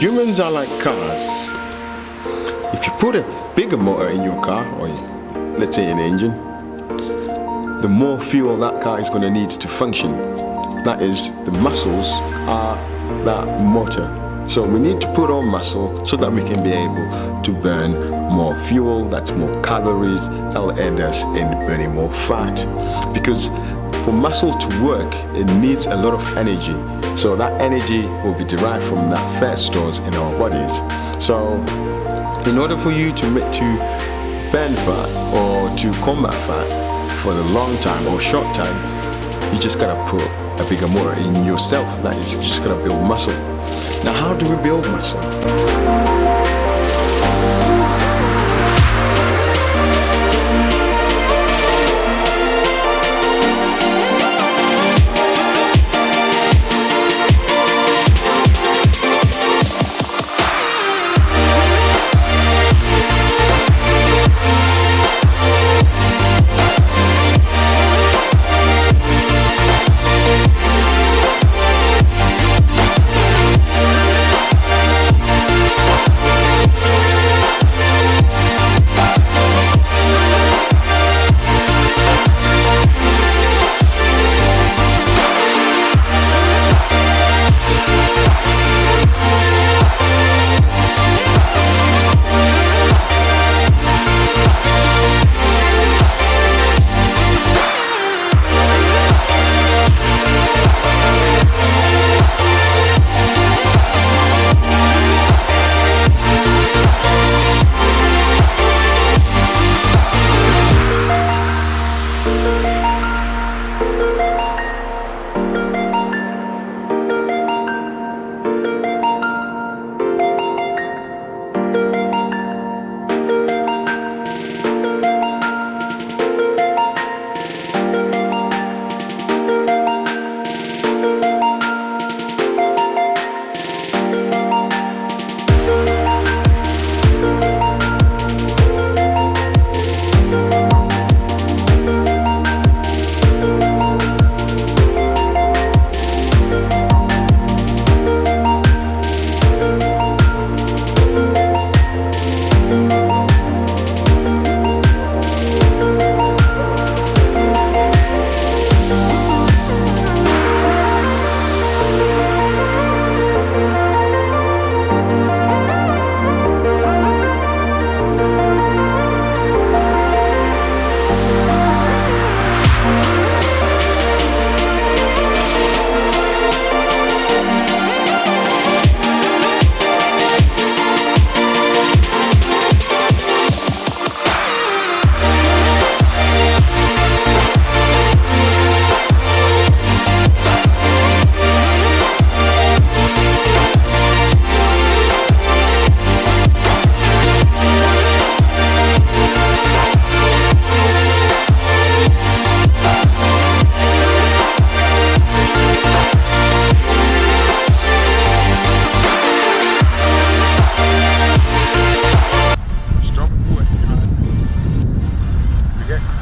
Humans are like cars. If you put a bigger motor in your car, or let's say an engine, the more fuel that car is going to need to function. That is, the muscles are that motor. So we need to put on muscle so that we can be able to burn more fuel, that's more calories, that'll aid us in burning more fat. Because for muscle to work, it needs a lot of energy. So that energy will be derived from that fat stores in our bodies. So in order for you to burn fat or to combat fat for the long time or short time, you just gotta put a bigger motor in yourself. That is, you just gotta build muscle. Now, how do we build muscle?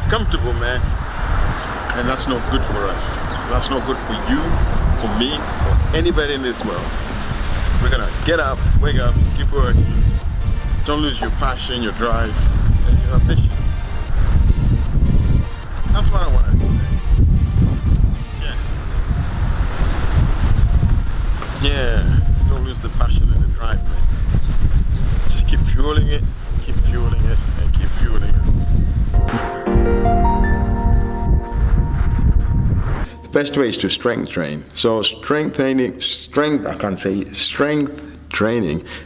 Comfortable, man, and that's not good for us. That's not good for you, for me, or anybody in this world. We're gonna get up, wake up, keep working. Don't lose your passion, your drive, and your ambition. That's what I wanted to say. Yeah, don't lose the passion and the drive, man. Just keep fueling it, and keep fueling it. The best way is to strength train. So strength training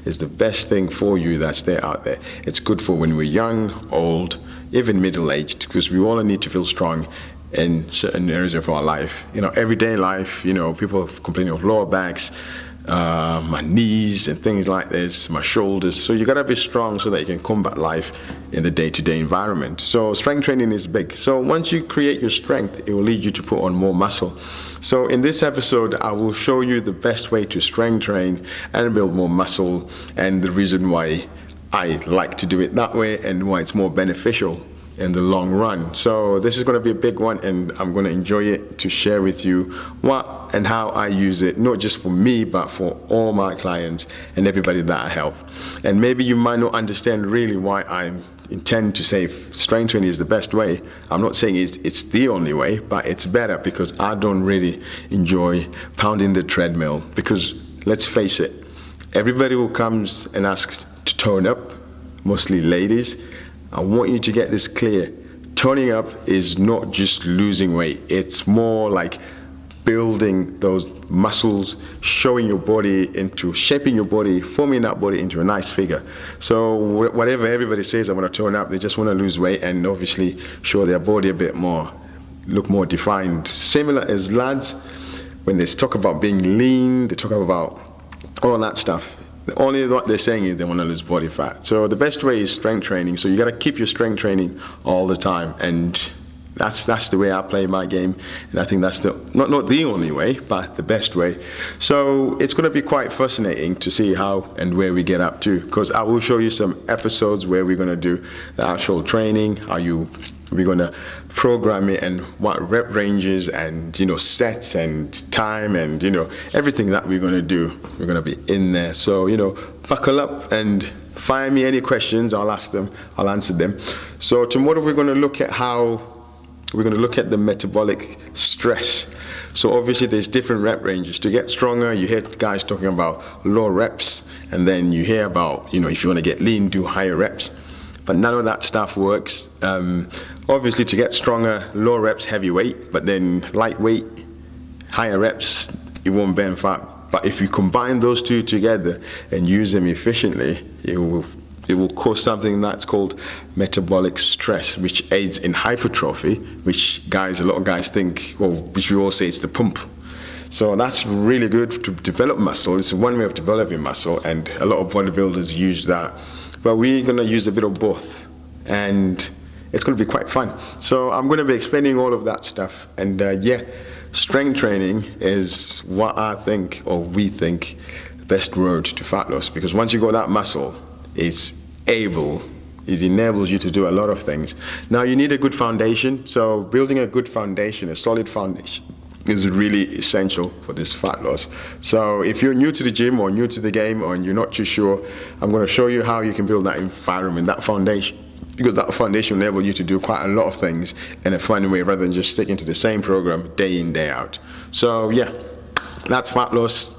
is the best thing for you that's there out there. It's good for when we're young, old, even middle-aged, because we all need to feel strong in certain areas of our life. You know, everyday life, you know, people complaining of lower backs, my knees and things like this, my shoulders. So you gotta be strong so that you can combat life in the day-to-day environment. So strength training is big. So once you create your strength, it will lead you to put on more muscle. So in this episode, I will show you the best way to strength train and build more muscle, and the reason why I like to do it that way and why it's more beneficial in the long run. So this is going to be a big one, and I'm going to enjoy it to share with you what and how I use it, not just for me, but for all my clients and everybody that I help. And maybe you might not understand really why I intend to say strength training is the best way. I'm not saying it's the only way, but it's better because I don't really enjoy pounding the treadmill. Because let's face it, everybody who comes and asks to tone up, mostly ladies, I want you to get this clear. Toning up is not just losing weight. It's more like building those muscles, showing your body into, shaping your body, forming that body into a nice figure. So whatever everybody says, I want to tone up, they just want to lose weight and obviously show their body a bit more, look more defined. Similar as lads, when they talk about being lean, they talk about all that stuff. Only what they're saying is they want to lose body fat. So the best way is strength training. So you got to keep your strength training all the time, and that's the way I play my game. And I think that's not the only way, but the best way. So it's going to be quite fascinating to see how and where we get up to, because I will show you some episodes where we're going to do the actual training, we're going to program it, and what rep ranges and sets and time and everything that we're going to do, we're going to be in there. So buckle up and fire me any questions. I'll answer them. So tomorrow we're going to look at the metabolic stress. So obviously there's different rep ranges. To get stronger, you hear guys talking about low reps, and then you hear about if you want to get lean, do higher reps. But none of that stuff works. Obviously, to get stronger, low reps, heavy weight, but then lightweight, higher reps, it won't burn fat. But if you combine those two together and use them efficiently, it will cause something that's called metabolic stress, which aids in hypertrophy, which a lot of guys think, which we all say it's the pump. So that's really good to develop muscle. It's one way of developing muscle, and a lot of bodybuilders use that. But we're going to use a bit of both, and it's going to be quite fun. So I'm going to be explaining all of that stuff. And strength training is what I think, or we think, the best road to fat loss. Because once you got that muscle, it enables you to do a lot of things. Now you need a good foundation. So building a good foundation, a solid foundation, is really essential for this fat loss. So if you're new to the gym or new to the game, or you're not too sure, I'm going to show you how you can build that environment, that foundation, because that foundation will enable you to do quite a lot of things in a fun way rather than just sticking to the same program day in, day out. So yeah, that's fat loss.